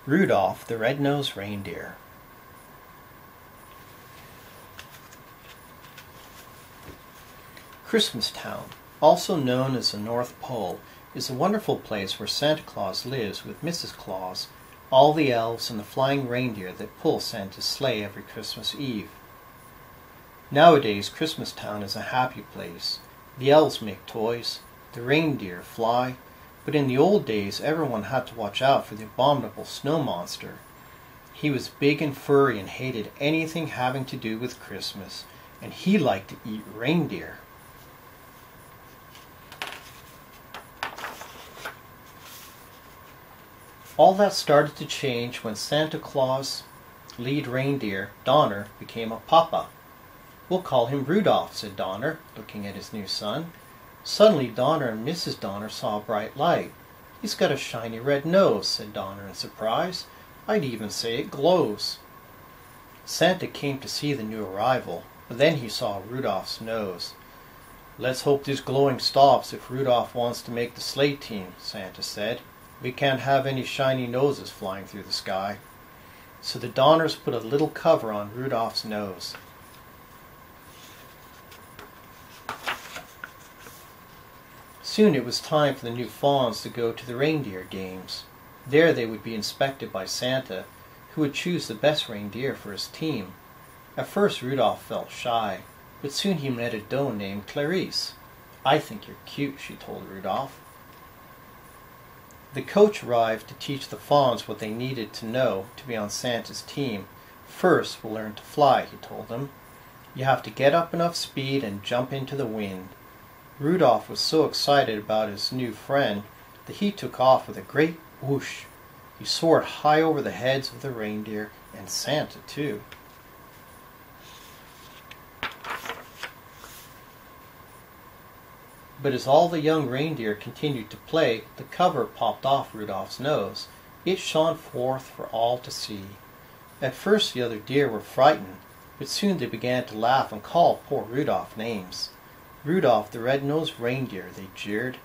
Rudolph the Red-Nosed Reindeer. Christmastown, also known as the North Pole, is a wonderful place where Santa Claus lives with Mrs. Claus, all the elves, and the flying reindeer that pull Santa's sleigh every Christmas Eve. Nowadays, Christmastown is a happy place. The elves make toys, the reindeer fly, but in the old days everyone had to watch out for the abominable snow monster. He was big and furry and hated anything having to do with Christmas, and he liked to eat reindeer. All that started to change when Santa Claus' lead reindeer, Donner, became a papa. "We'll call him Rudolph," said Donner, looking at his new son. Suddenly Donner and Mrs. Donner saw a bright light. "He's got a shiny red nose," said Donner in surprise. "I'd even say it glows." Santa came to see the new arrival, but then he saw Rudolph's nose. "Let's hope this glowing stops if Rudolph wants to make the sleigh team," Santa said. "We can't have any shiny noses flying through the sky." So the Donners put a little cover on Rudolph's nose. Soon it was time for the new fawns to go to the reindeer games. There they would be inspected by Santa, who would choose the best reindeer for his team. At first Rudolph felt shy, but soon he met a doe named Clarice. "I think you're cute," she told Rudolph. The coach arrived to teach the fawns what they needed to know to be on Santa's team. "First, we'll learn to fly," he told them. "You have to get up enough speed and jump into the wind." Rudolph was so excited about his new friend that he took off with a great whoosh. He soared high over the heads of the reindeer and Santa too. But as all the young reindeer continued to play, the cover popped off Rudolph's nose. It shone forth for all to see. At first the other deer were frightened, but soon they began to laugh and call poor Rudolph names. "Rudolph the Red-Nosed Reindeer," they jeered.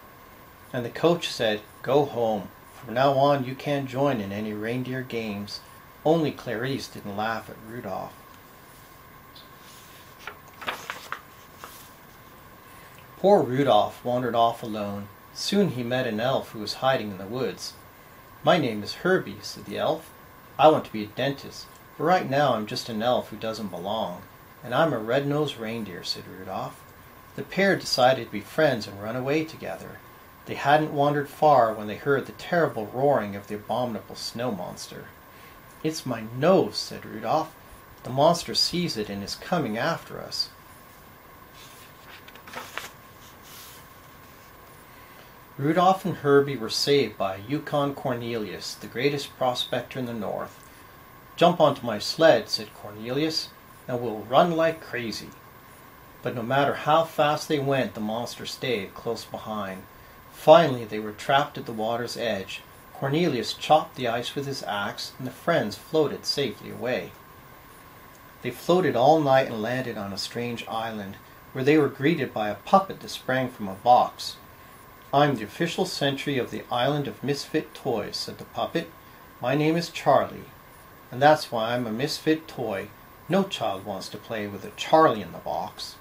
And the coach said, "Go home. From now on you can't join in any reindeer games." Only Clarice didn't laugh at Rudolph. Poor Rudolph wandered off alone. Soon he met an elf who was hiding in the woods. "My name is Herbie," said the elf. "I want to be a dentist, but right now I'm just an elf who doesn't belong. And I'm a red-nosed reindeer," said Rudolph. The pair decided to be friends and run away together. They hadn't wandered far when they heard the terrible roaring of the abominable snow monster. "It's my nose," said Rudolph. "The monster sees it and is coming after us." Rudolph and Herbie were saved by Yukon Cornelius, the greatest prospector in the north. "Jump onto my sled," said Cornelius, "and we'll run like crazy." But no matter how fast they went, the monster stayed close behind. Finally they were trapped at the water's edge. Cornelius chopped the ice with his axe, and the friends floated safely away. They floated all night and landed on a strange island, where they were greeted by a puppet that sprang from a box. "I'm the official sentry of the Island of Misfit Toys," said the puppet. "My name is Charlie, and that's why I'm a misfit toy. No child wants to play with a Charlie in the box."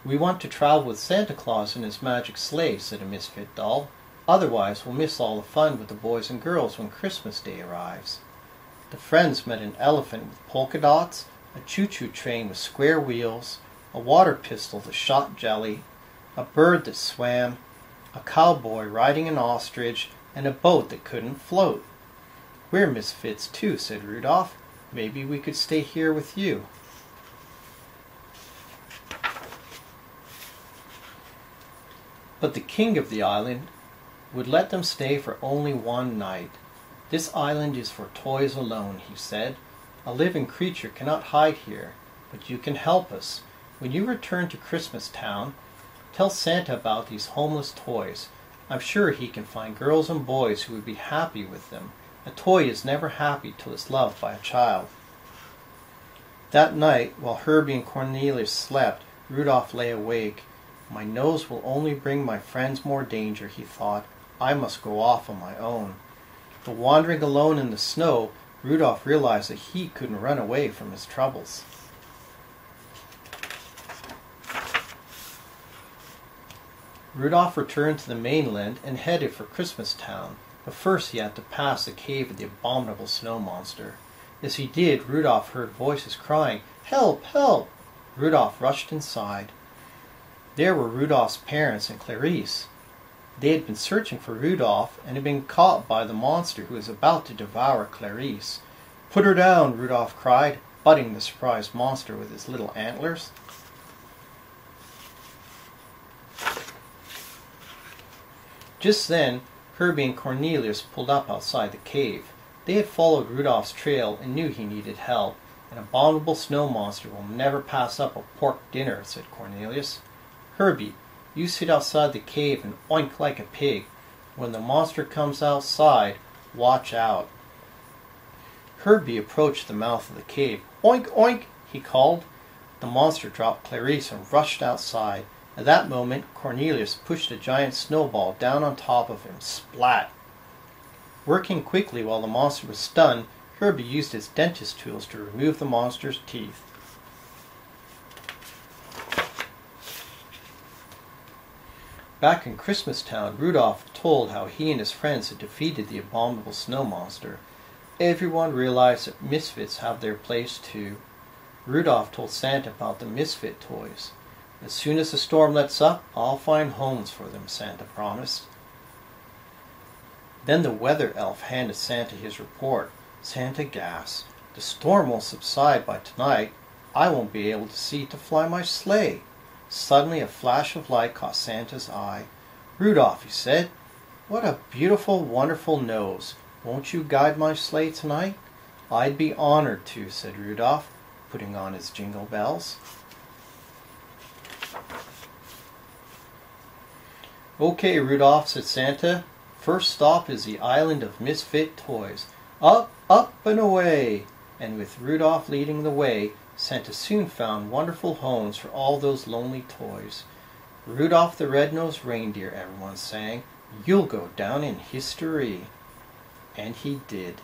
"We want to travel with Santa Claus in his magic sleigh," said a misfit doll. "Otherwise we'll miss all the fun with the boys and girls when Christmas Day arrives." The friends met an elephant with polka dots, a choo-choo train with square wheels, a water pistol that shot jelly, a bird that swam, a cowboy riding an ostrich, and a boat that couldn't float. "We're misfits too," said Rudolph. "Maybe we could stay here with you." But the king of the island would let them stay for only one night. "This island is for toys alone," he said. "A living creature cannot hide here, but you can help us. When you return to Christmastown, tell Santa about these homeless toys. I'm sure he can find girls and boys who would be happy with them. A toy is never happy till it's loved by a child." That night, while Herbie and Cornelius slept, Rudolph lay awake. My nose will only bring my friends more danger, he thought. I must go off on my own. But wandering alone in the snow, Rudolph realized that he couldn't run away from his troubles. Rudolph returned to the mainland and headed for Christmas Town, but first he had to pass the cave of the abominable snow monster. As he did, Rudolph heard voices crying, "Help! Help!" Rudolph rushed inside. There were Rudolph's parents and Clarice. They had been searching for Rudolph and had been caught by the monster who was about to devour Clarice. "Put her down!" Rudolph cried, butting the surprised monster with his little antlers. Just then, Herbie and Cornelius pulled up outside the cave. They had followed Rudolph's trail and knew he needed help. "An abominable snow monster will never pass up a pork dinner," said Cornelius. "Herbie, you sit outside the cave and oink like a pig. When the monster comes outside, watch out." Herbie approached the mouth of the cave. "Oink, oink," he called. The monster dropped Clarice and rushed outside. At that moment, Cornelius pushed a giant snowball down on top of him. Splat! Working quickly while the monster was stunned, Herbie used his dentist tools to remove the monster's teeth. Back in Christmas Town, Rudolph told how he and his friends had defeated the abominable snow monster. Everyone realized that misfits have their place too. Rudolph told Santa about the misfit toys. "As soon as the storm lets up, I'll find homes for them," Santa promised. Then the weather elf handed Santa his report. Santa gasped. "The storm won't subside by tonight. I won't be able to see to fly my sleigh." Suddenly a flash of light caught Santa's eye. "Rudolph," he said, "what a beautiful, wonderful nose. Won't you guide my sleigh tonight?" "I'd be honored to," said Rudolph, putting on his jingle bells. "Okay, Rudolph," said Santa. "First stop is the island of misfit toys. Up, up, and away!" And with Rudolph leading the way, Santa soon found wonderful homes for all those lonely toys. "Rudolph the Red-Nosed Reindeer," everyone sang. "You'll go down in history." And he did.